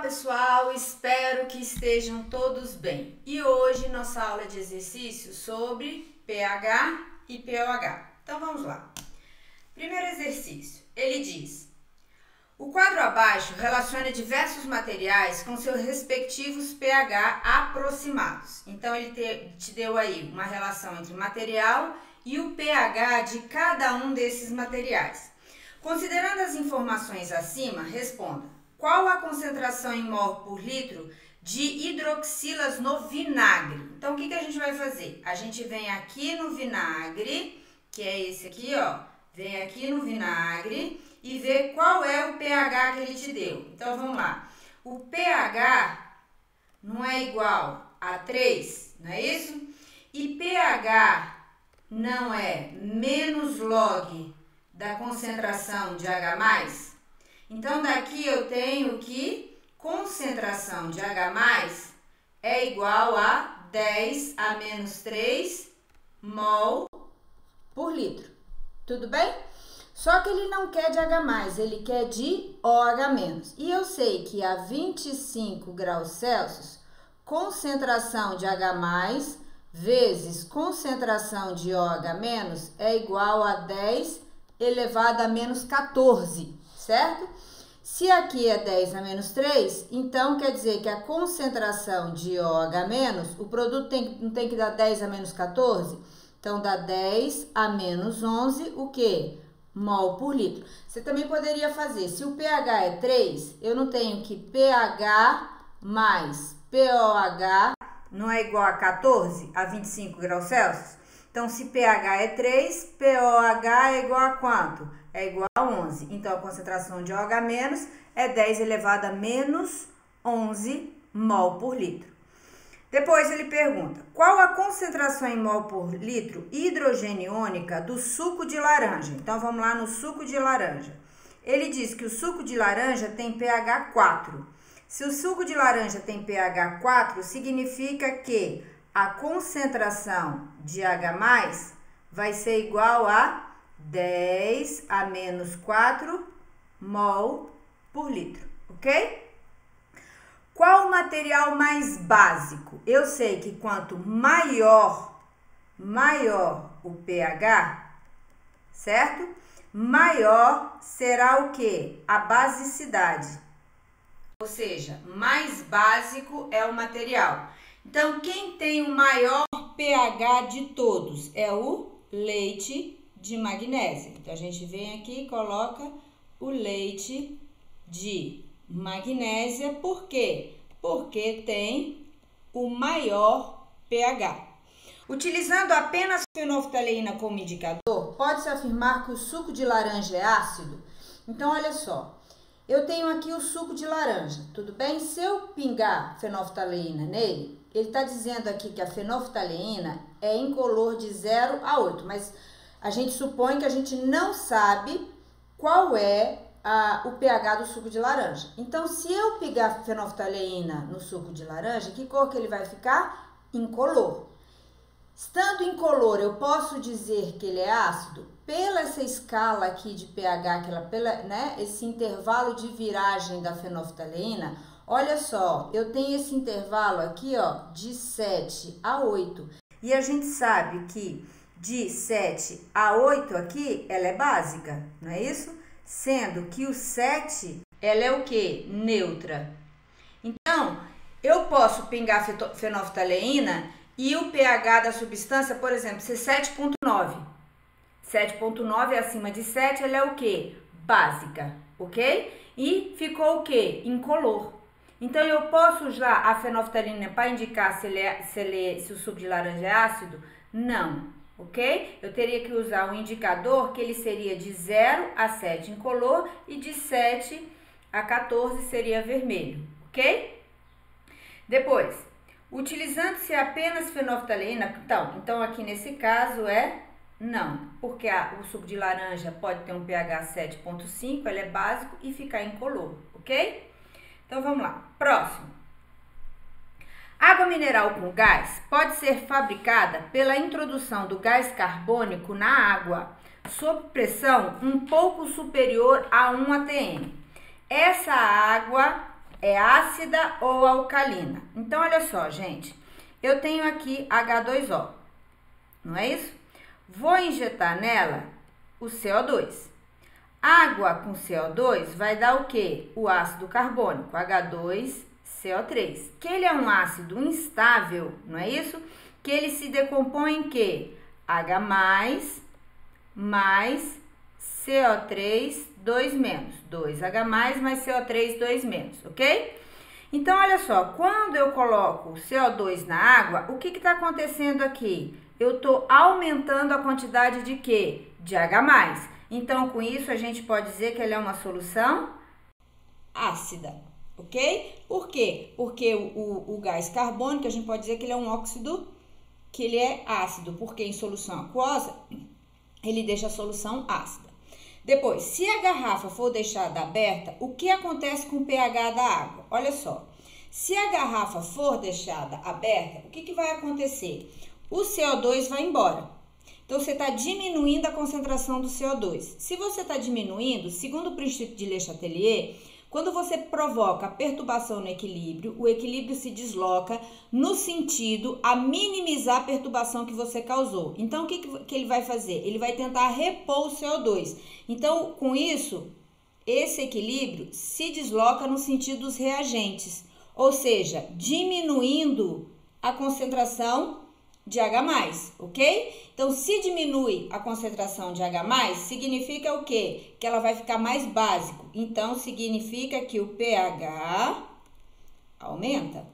pessoal, espero que estejam todos bem. E hoje nossa aula de exercício sobre pH e pOH. Então vamos lá. Primeiro exercício, ele diz: o quadro abaixo relaciona diversos materiais com seus respectivos pH aproximados. Então ele te deu aí uma relação entre o material e o pH de cada um desses materiais. Considerando as informações acima, responda: qual a concentração em mol por litro de hidroxilas no vinagre? Então, o que a gente vai fazer? A gente vem aqui no vinagre, que é esse aqui, ó. Vem aqui no vinagre e vê qual é o pH que ele te deu. Então, vamos lá. O pH não é igual a 3, não é isso? E pH não é menos log da concentração de H+. Então, daqui eu tenho que concentração de H+ é igual a 10 a menos 3 mol por litro. Tudo bem? Só que ele não quer de H+, ele quer de OH-. E eu sei que a 25 graus Celsius, concentração de H+ vezes concentração de OH- é igual a 10 elevado a menos 14, certo? Se aqui é 10 a menos 3, então quer dizer que a concentração de OH-, o produto não tem que dar 10 a menos 14? Então, dá 10 a menos 11, o quê? Mol por litro. Você também poderia fazer, se o pH é 3, eu não tenho que pH mais pOH não é igual a 14 a 25 graus Celsius? Então, se pH é 3, pOH é igual a quanto? É igual a 11. Então, a concentração de OH- é 10 elevado a menos 11 mol por litro. Depois ele pergunta: qual a concentração em mol por litro hidrogeniônica do suco de laranja? Então, vamos lá no suco de laranja. Ele diz que o suco de laranja tem pH 4. Se o suco de laranja tem pH 4, significa que a concentração de H+ vai ser igual a 10 a menos 4 mol por litro, ok? Qual o material mais básico? Eu sei que quanto maior o pH, certo? Maior será o quê? A basicidade. Ou seja, mais básico é o material. Então, quem tem o maior pH de todos é o leite de magnésia. Então, a gente vem aqui e coloca o leite de magnésia. Por quê? Porque tem o maior pH. Utilizando apenas fenolftaleína como indicador, pode-se afirmar que o suco de laranja é ácido? Então, olha só. Eu tenho aqui o suco de laranja, tudo bem? Se eu pingar fenolftaleína nele, ele está dizendo aqui que a fenolftaleína é incolor de 0 a 8, mas a gente supõe que a gente não sabe qual é o pH do suco de laranja. Então, se eu pingar fenolftaleína no suco de laranja, que cor que ele vai ficar? Incolor. Estando incolor, eu posso dizer que ele é ácido? Pela essa escala aqui de pH, esse intervalo de viragem da fenolftaleína, olha só, eu tenho esse intervalo aqui, ó, de 7 a 8. E a gente sabe que de 7 a 8 aqui, ela é básica, não é isso? Sendo que o 7, ela é o quê? Neutra. Então, eu posso pingar fenolftaleína e o pH da substância, por exemplo, ser 7,9. 7,9 acima de 7, ela é o quê? Básica, ok? E ficou o quê? Incolor. Então, eu posso usar a fenolftaleína para indicar se o suco de laranja é ácido? Não, ok? Eu teria que usar um indicador que ele seria de 0 a 7 incolor e de 7 a 14 seria vermelho, ok? Depois, utilizando-se apenas fenolftaleína, então aqui nesse caso é não, porque o suco de laranja pode ter um pH 7,5, ele é básico e ficar incolor, ok? Então, vamos lá. Próximo. Água mineral com gás pode ser fabricada pela introdução do gás carbônico na água sob pressão um pouco superior a 1 atm. Essa água É ácida ou alcalina? Então, olha só, gente. Eu tenho aqui H2O, não é isso? Vou injetar nela o CO2. Água com CO2 vai dar o quê? O ácido carbônico, H2CO3. Que ele é um ácido instável, não é isso? Que ele se decompõe em quê? H+, mais CO3, 2 menos. 2H+, mais CO3, 2 menos, ok? Então, olha só, quando eu coloco CO2 na água, o que está acontecendo aqui? Eu estou aumentando a quantidade de quê? De H+. Então, com isso, a gente pode dizer que ela é uma solução ácida, ok? Por quê? Porque o gás carbônico, a gente pode dizer que ele é um óxido, que ele é ácido, porque em solução aquosa, ele deixa a solução ácida. Depois, se a garrafa for deixada aberta, o que acontece com o pH da água? Olha só, se a garrafa for deixada aberta, o que vai acontecer? O CO2 vai embora. Então, você está diminuindo a concentração do CO2. Se você está diminuindo, segundo o princípio de Le Chatelier, quando você provoca perturbação no equilíbrio, o equilíbrio se desloca no sentido a minimizar a perturbação que você causou. Então, o que ele vai fazer? Ele vai tentar repor o CO2. Então, com isso, esse equilíbrio se desloca no sentido dos reagentes, ou seja, diminuindo a concentração de H+, ok? Então, se diminui a concentração de H+, significa o quê? Que ela vai ficar mais básico. Então, significa que o pH aumenta.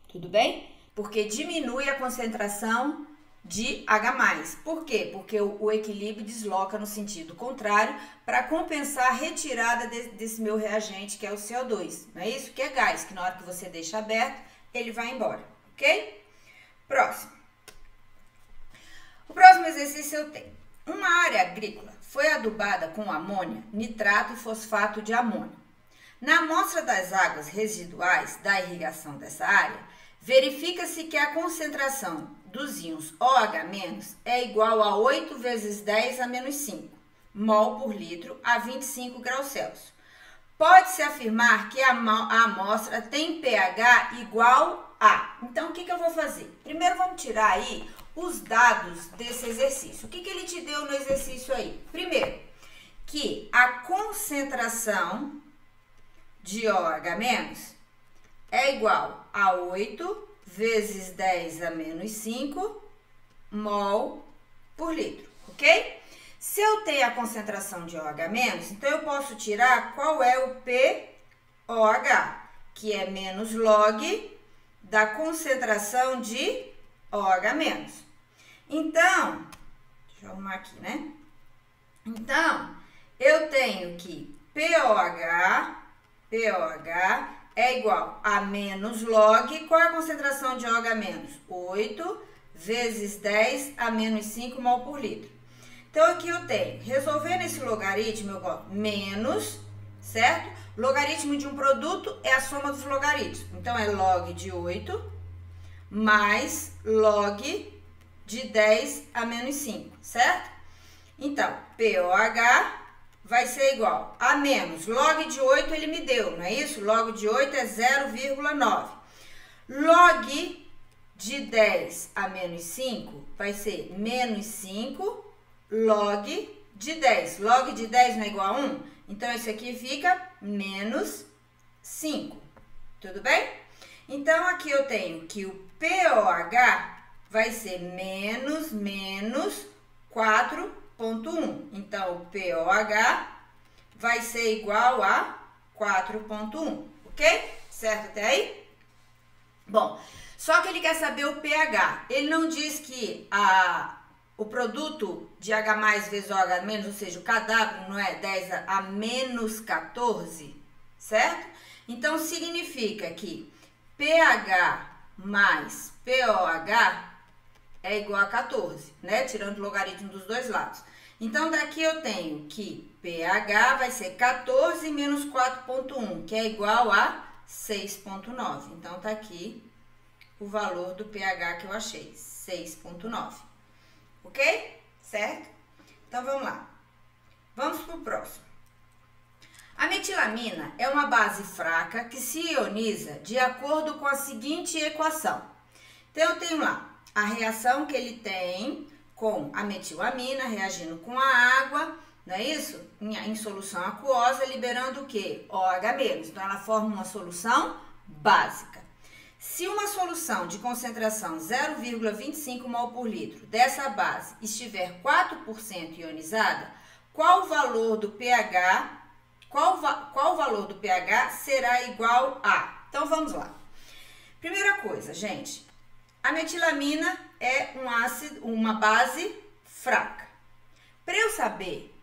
Tudo bem? Porque diminui a concentração de H+. Por quê? Porque o equilíbrio desloca no sentido contrário para compensar a retirada desse meu reagente, que é o CO2. Não é isso? Que é gás, que na hora que você deixa aberto, ele vai embora, ok? Próximo. O próximo exercício eu tenho. Uma área agrícola foi adubada com amônia, nitrato e fosfato de amônio. Na amostra das águas residuais da irrigação dessa área, verifica-se que a concentração dos íons OH- é igual a 8 vezes 10 a menos 5 mol por litro a 25 graus Celsius. Pode-se afirmar que a amostra tem pH igual a... Então, o que eu vou fazer? Primeiro, vamos tirar aí os dados desse exercício. O que ele te deu no exercício aí? Primeiro, que a concentração de OH- é igual a 8 vezes 10 a menos 5 mol por litro, ok? Se eu tenho a concentração de OH-, então eu posso tirar qual é o pOH, que é menos log da concentração de OH-. Então, deixa eu arrumar aqui, né? Então, eu tenho que pOH é igual a menos log, qual é a concentração de OH-? 8 vezes 10 a menos 5 mol por litro. Então, aqui eu tenho, resolvendo esse logaritmo, eu boto menos, certo? Logaritmo de um produto é a soma dos logaritmos. Então, é log de 8 mais log de 10 a menos 5, certo? Então, pOH vai ser igual a menos log de 8 ele me deu, não é isso? Log de 8 é 0,9. Log de 10 a menos 5 vai ser menos 5 log de 10. Log de 10 não é igual a 1? Então, isso aqui fica menos 5. Tudo bem? Então, aqui eu tenho que o pOH vai ser menos 4,1. Então, o pOH vai ser igual a 4,1, ok? Certo até aí? Bom, só que ele quer saber o pH. Ele não diz que o produto de H+ vezes OH-, ou seja, o KW não é 10 a menos 14, certo? Então, significa que pH mais pOH é igual a 14, né? Tirando o logaritmo dos dois lados. Então, daqui eu tenho que pH vai ser 14 menos 4,1, que é igual a 6,9. Então, tá aqui o valor do pH que eu achei, 6,9. Ok? Certo? Então, vamos lá. Vamos pro próximo. A metilamina é uma base fraca que se ioniza de acordo com a seguinte equação. Então, eu tenho lá a reação que ele tem com a metilamina reagindo com a água, não é isso? Em solução aquosa, liberando o quê? OH-. Então, ela forma uma solução básica. Se uma solução de concentração 0,25 mol por litro dessa base estiver 4% ionizada, qual o valor do pH será igual a? Então, vamos lá. Primeira coisa, gente, a metilamina é uma base fraca. Para eu saber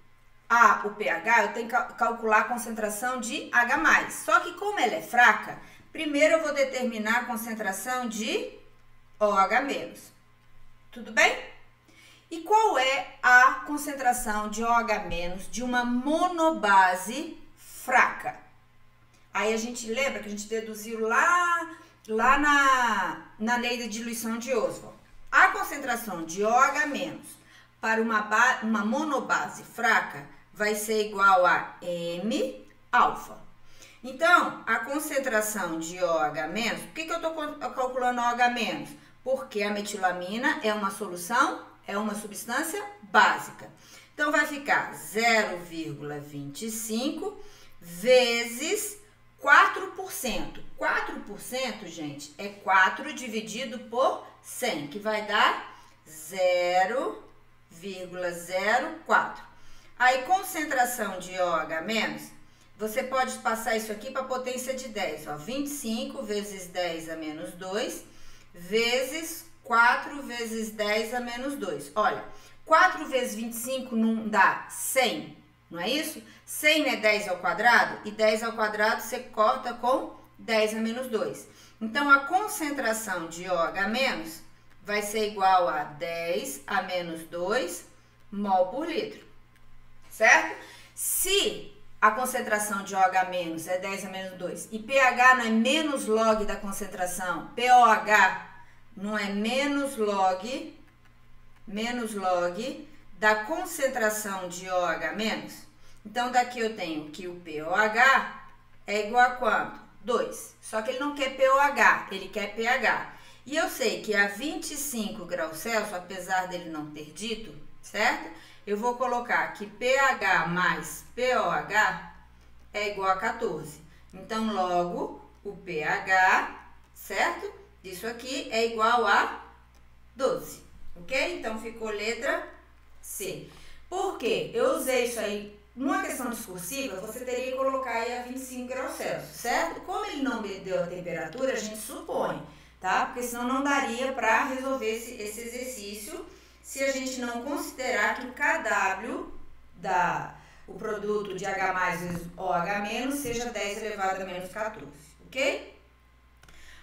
o pH, eu tenho que calcular a concentração de H+. Só que como ela é fraca, primeiro eu vou determinar a concentração de OH-. Tudo bem? E qual é a concentração de OH- de uma monobase fraca? Aí a gente lembra que a gente deduziu lá na lei da diluição de Ostwald. A concentração de OH- para uma monobase fraca vai ser igual a M-alfa. Então, a concentração de OH-, por que eu estou calculando OH-? Porque a metilamina é uma substância básica. Então, vai ficar 0,25 vezes 4%. 4%, gente, é 4 dividido por 100, que vai dar 0,04. Aí, concentração de OH-, você pode passar isso aqui para a potência de 10. Ó, 25 vezes 10 a menos 2, vezes 4 vezes 10 a menos 2. Olha, 4 vezes 25 não dá 100, não é isso? 100 é 10 ao quadrado, e 10 ao quadrado você corta com 10 a menos 2. Então, a concentração de OH- vai ser igual a 10 a menos 2 mol por litro, certo? Se a concentração de OH- é 10 a menos 2 e pH não é menos log da concentração, POH não é menos log da concentração de OH-, então daqui eu tenho que o POH é igual a quanto? 2. Só que ele não quer POH, ele quer pH. E eu sei que a 25 graus Celsius, apesar dele não ter dito, certo? Eu vou colocar que pH mais POH é igual a 14. Então, logo, o pH, certo? Isso aqui é igual a 12, ok? Então, ficou letra C. Por quê? Eu usei isso aí, numa questão discursiva, você teria que colocar aí a 25 graus Celsius, certo? Como ele não me deu a temperatura, a gente supõe, tá? Porque senão não daria para resolver esse exercício se a gente não considerar que o KW o produto de H+ vezes OH- seja 10 elevado a menos 14, ok?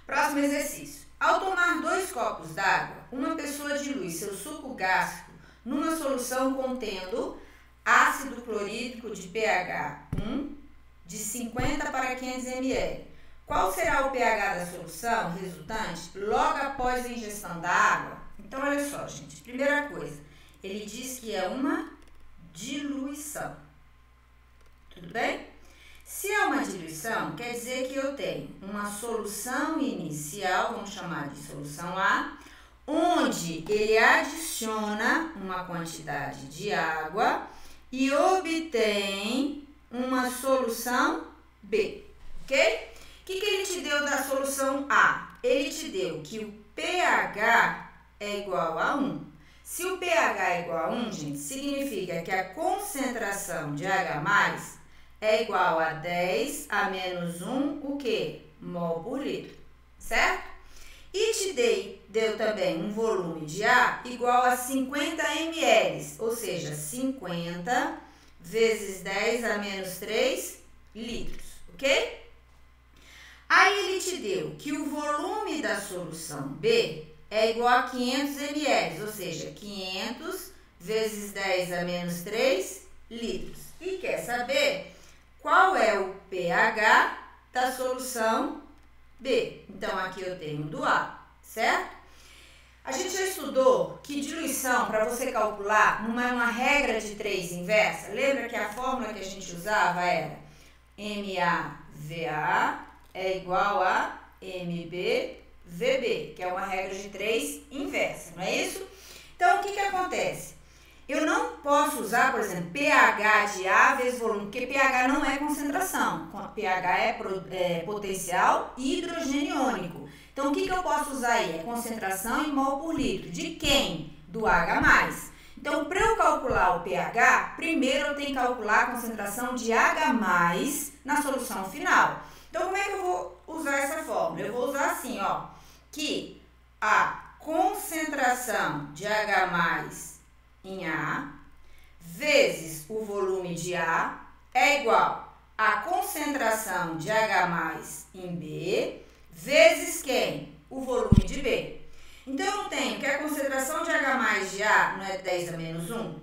Próximo exercício. Ao tomar 2 copos d'água, uma pessoa dilui seu suco gástrico numa solução contendo ácido clorídrico de pH 1 de 50 para 500 ml. Qual será o pH da solução resultante logo após a ingestão da água? Então, olha só, gente. Primeira coisa, ele diz que é uma diluição. Tudo bem? Se é uma diluição, quer dizer que eu tenho uma solução inicial, vamos chamar de solução A, onde ele adiciona uma quantidade de água e obtém uma solução B, ok? O que ele te deu da solução A? Ele te deu que o pH é igual a 1. Se o pH é igual a 1, gente, significa que a concentração de H+ é igual a 10 a menos 1, o quê? Mol por litro, certo? E te deu também um volume de A igual a 50 ml, ou seja, 50 vezes 10 a menos 3 litros, ok? Aí ele te deu que o volume da solução B é igual a 500 ml, ou seja, 500 vezes 10 a menos 3 litros. E quer saber qual é o pH da solução B. Então, aqui eu tenho do A, certo? A gente já estudou que diluição, para você calcular, não é uma regra de 3 inversa. Lembra que a fórmula que a gente usava era MaVa é igual a MbVb, que é uma regra de 3 inversa, não é isso? Então, o que acontece? Eu não posso usar, por exemplo, pH de A vezes volume, porque pH não é concentração. pH é potencial hidrogeniônico. Então, o que eu posso usar aí? É concentração em mol por litro. De quem? Do H+. Então, para eu calcular o pH, primeiro eu tenho que calcular a concentração de H+ na solução final. Então, como é que eu vou usar essa fórmula? Eu vou usar assim, ó, que a concentração de H+ em A vezes o volume de A é igual a concentração de H+ em B vezes quem? O volume de B. Então, eu tenho que a concentração de H+ de A não é 10 a menos 1?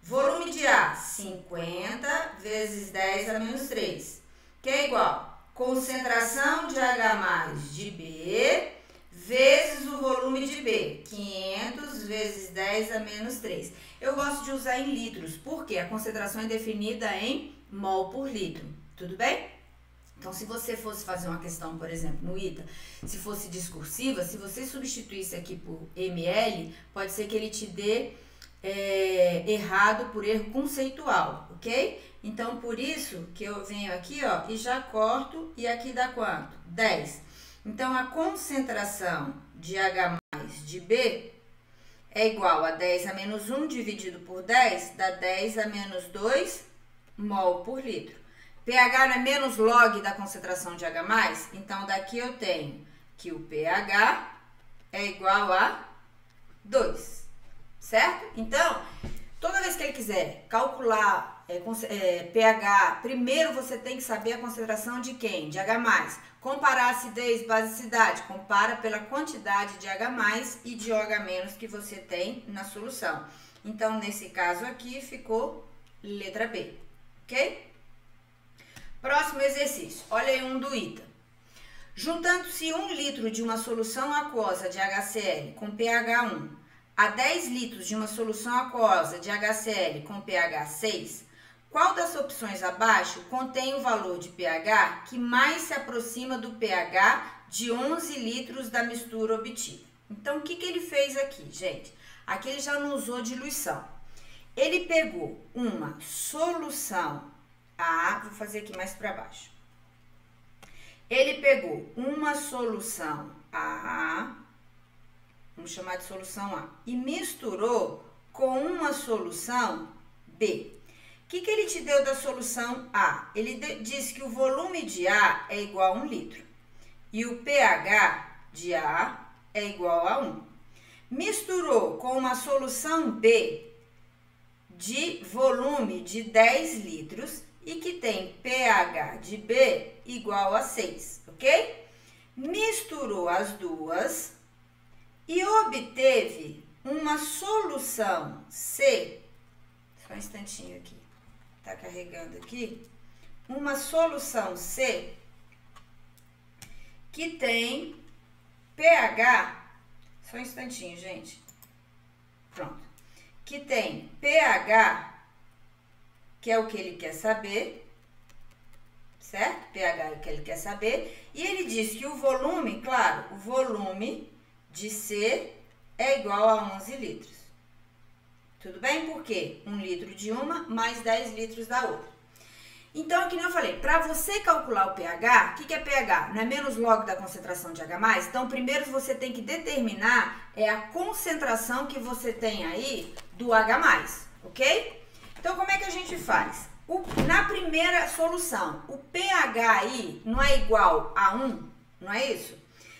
Volume de A, 50 vezes 10 a menos 3, que é igual concentração de H+ de B vezes o volume de B, 500 vezes 10 a menos 3. Eu gosto de usar em litros, porque a concentração é definida em mol por litro, tudo bem? Então, se você fosse fazer uma questão, por exemplo, no ITA, se fosse discursiva, se você substituísse aqui por ml, pode ser que ele te dê errado por erro conceitual, ok? Então, por isso que eu venho aqui, ó, e já corto, e aqui dá quanto? 10. Então, a concentração de H+ de B é igual a 10 a menos 1 dividido por 10, dá 10 a menos 2 mol por litro. pH não é menos log da concentração de H+, então daqui eu tenho que o pH é igual a 2, certo? Então, toda vez que ele quiser calcular pH, primeiro você tem que saber a concentração de quem? De H+. Comparar acidez, basicidade, compara pela quantidade de H+ e de OH- que você tem na solução. Então, nesse caso aqui, ficou letra B, ok? Próximo exercício, olha aí um do ITA. Juntando-se 1 litro de uma solução aquosa de HCl com pH 1 a 10 litros de uma solução aquosa de HCl com pH 6, qual das opções abaixo contém o valor de pH que mais se aproxima do pH de 11 litros da mistura obtida? Então, o que ele fez aqui, gente? Aqui ele já não usou diluição. Ele pegou uma solução A, vou fazer aqui mais para baixo. Ele pegou uma solução A, vamos chamar de solução A, e misturou com uma solução B. O que ele te deu da solução A? Ele disse que o volume de A é igual a 1 litro e o pH de A é igual a 1. Misturou com uma solução B de volume de 10 litros e que tem pH de B igual a 6, ok? Misturou as duas e obteve uma solução C. Só um instantinho aqui. Tá carregando aqui. Uma solução C que tem pH. Só um instantinho, gente. Pronto. Que tem pH, que é o que ele quer saber, certo? pH é o que ele quer saber. E ele diz que o volume, claro, o volume de C é igual a 11 litros. Tudo bem? Por quê? 1 litro de uma mais 10 litros da outra. Então, que nem eu falei, para você calcular o pH, o que é pH? Não é menos log da concentração de H+? Então, primeiro você tem que determinar a concentração que você tem aí do H+, ok? Então, como é que a gente faz? Na primeira solução, o pH aí não é igual a 1, não é isso?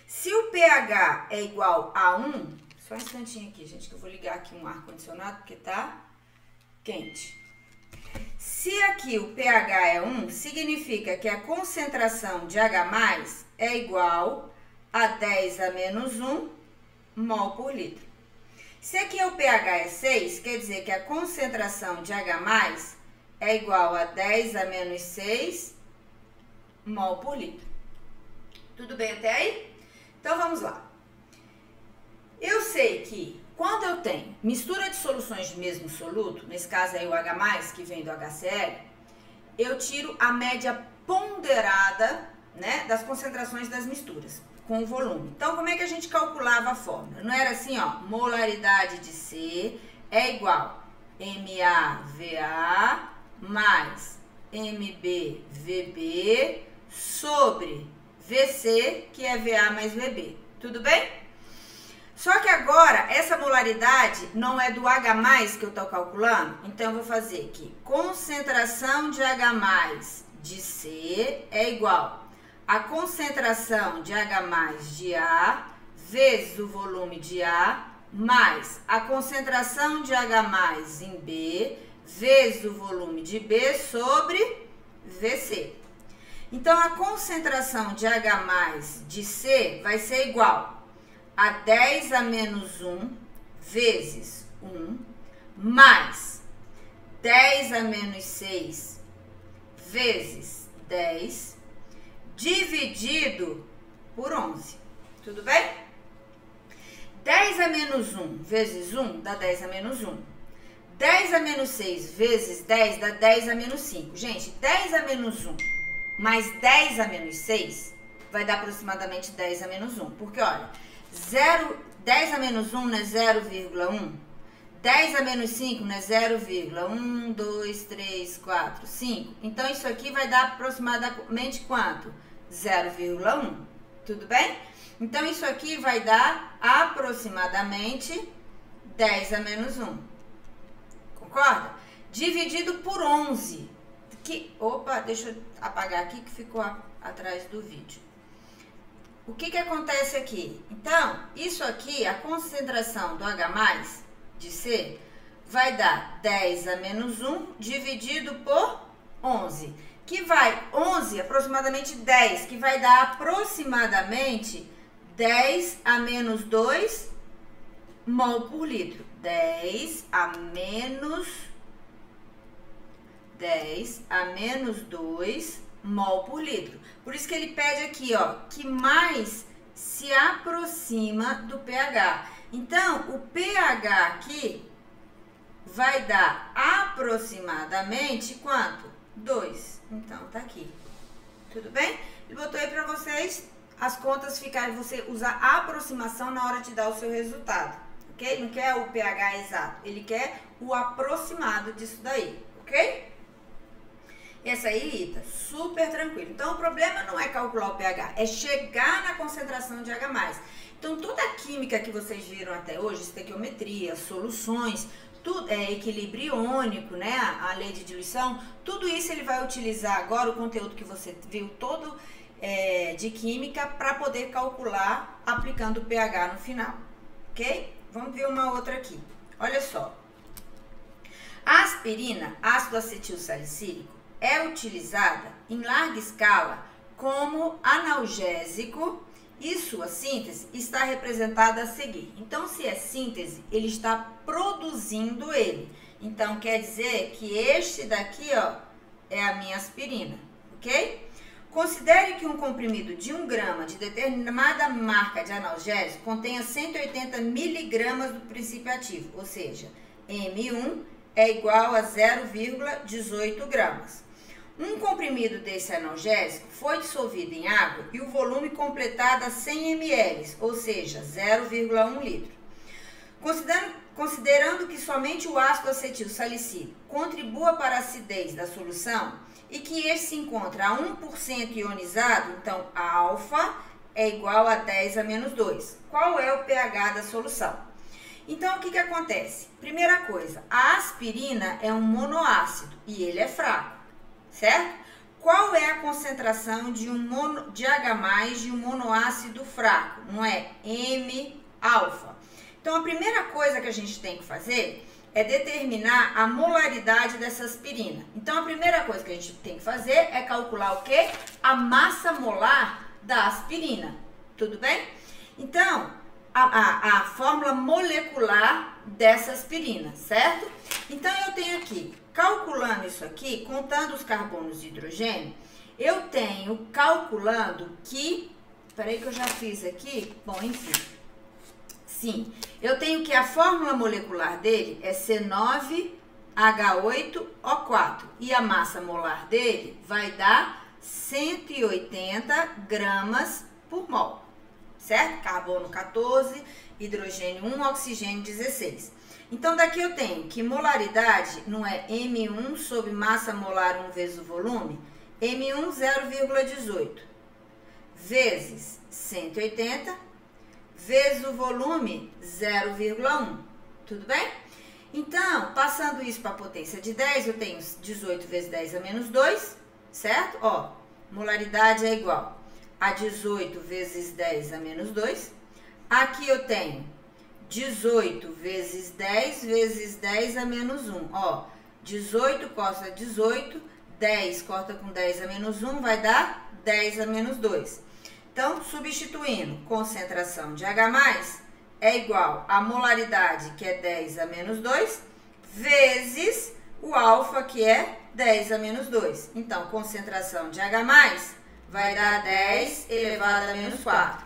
Se o pH é igual a 1, só um instantinho aqui, gente, que eu vou ligar aqui um ar-condicionado, porque tá quente. Se aqui o pH é 1, significa que a concentração de H+ é igual a 10 a menos 1 mol por litro. Se aqui o pH é 6, quer dizer que a concentração de H+ é igual a 10 a menos 6 mol por litro. Tudo bem até aí? Então, vamos lá. Eu sei que quando eu tenho mistura de soluções de mesmo soluto, nesse caso aí o H+, que vem do HCl, eu tiro a média ponderada, né, das concentrações das misturas com o volume. Então, como é que a gente calculava a fórmula? Não era assim, ó, molaridade de C é igual MaVa mais MbVb sobre Vc, que é Va mais Vb. Tudo bem? Só que agora, essa molaridade não é do H+, que eu estou calculando. Então, eu vou fazer aqui. Concentração de H+ de C é igual a concentração de H+ de A vezes o volume de A mais a concentração de H+ em B vezes o volume de B sobre Vc. Então, a concentração de H+ de C vai ser igual a 10 a menos 1 vezes 1 mais 10 a menos 6 vezes 10 dividido por 11. Tudo bem? 10 a menos 1 vezes 1 dá 10 a menos 1. 10 a menos 6 vezes 10 dá 10 a menos 5. Gente, 10 a menos 1 mais 10 a menos 6 vai dar aproximadamente 10 a menos 1. Porque, olha, 10 a menos 1 não é 0,1. 10 a menos 5 não é 0,1, 2, 3, 4, 5. Então, isso aqui vai dar aproximadamente quanto? 0,1. Tudo bem? Então, isso aqui vai dar aproximadamente 10 a menos 1. Concorda? Dividido por 11. Opa, deixa eu apagar aqui que ficou atrás do vídeo. O que acontece aqui? Então, isso aqui, a concentração do H+ de C vai dar 10 a menos 1 dividido por 11. Que vai, 11, aproximadamente 10, que vai dar aproximadamente 10 a menos 2 mol por litro. 10 a menos 2 mol por litro. Por isso que ele pede aqui, ó, que mais se aproxima do pH. Então, o pH aqui vai dar aproximadamente quanto? 2. Então, tá aqui. Tudo bem? Ele botou aí pra vocês as contas ficarem, você usar a aproximação na hora de dar o seu resultado, ok? Não quer o pH exato, ele quer o aproximado disso daí, ok? Essa aí, Rita, super tranquilo. Então, o problema não é calcular o pH, é chegar na concentração de H+. Então, toda a química que vocês viram até hoje, estequiometria, soluções, tudo, equilíbrio iônico, né, a lei de diluição, tudo isso ele vai utilizar agora, o conteúdo que você viu todo de química, para poder calcular aplicando o pH no final, ok? Vamos ver uma outra aqui. Olha só. A aspirina, ácido acetil salicílico, é utilizada em larga escala como analgésico e sua síntese está representada a seguir. Então, se é síntese, ele está produzindo ele. Então, quer dizer que este daqui, ó, é a minha aspirina, ok? Considere que um comprimido de 1 grama de determinada marca de analgésico contenha 180 miligramas do princípio ativo, ou seja, M1 é igual a 0,18 gramas. Um comprimido desse analgésico foi dissolvido em água e o volume completado a 100 ml, ou seja, 0,1 litro. Considerando que somente o ácido acetil salicílico contribua para a acidez da solução e que este se encontra a 1% ionizado, então alfa é igual a 10 a menos 2. Qual é o pH da solução? Então, o que acontece? Primeira coisa, a aspirina é um monoácido e ele é fraco. Certo? Qual é a concentração de H+ de um monoácido fraco? Não é M-alfa. Então, a primeira coisa que a gente tem que fazer é determinar a molaridade dessa aspirina. Então, a primeira coisa que a gente tem que fazer é calcular o quê? A massa molar da aspirina. Tudo bem? Então, a fórmula molecular dessa aspirina, certo? Então, eu tenho aqui, calculando isso aqui, contando os carbonos de hidrogênio, eu tenho calculando que... Peraí que eu já fiz aqui. Bom, enfim. Sim, eu tenho que a fórmula molecular dele é C9H8O4. E a massa molar dele vai dar 180 gramas por mol, certo? Carbono 14, hidrogênio 1, oxigênio 16. Então, daqui eu tenho que molaridade não é M1 sobre massa molar 1 vezes o volume? M1, 0,18 vezes 180 vezes o volume 0,1. Tudo bem? Então, passando isso para a potência de 10, eu tenho 18 vezes 10 a menos 2, certo? Ó, molaridade é igual a 18 vezes 10 a menos 2. Aqui eu tenho 18 vezes 10 a menos 1. Ó, 18 corta 18, 10 corta com 10 a menos 1, vai dar 10 a menos 2. Então, substituindo, concentração de H+, é igual a molaridade, que é 10 a menos 2, vezes o alfa, que é 10 a menos 2. Então, concentração de H+, vai dar 10 elevado a menos 4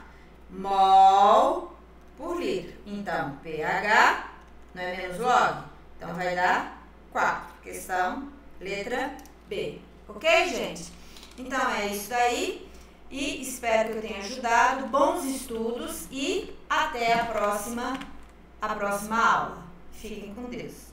mol por litro. Então, pH não é menos log? Então, vai dar 4. Questão letra B. Ok, gente? Então, é isso daí. E espero que eu tenha ajudado. Bons estudos e até a próxima aula. Fiquem com Deus.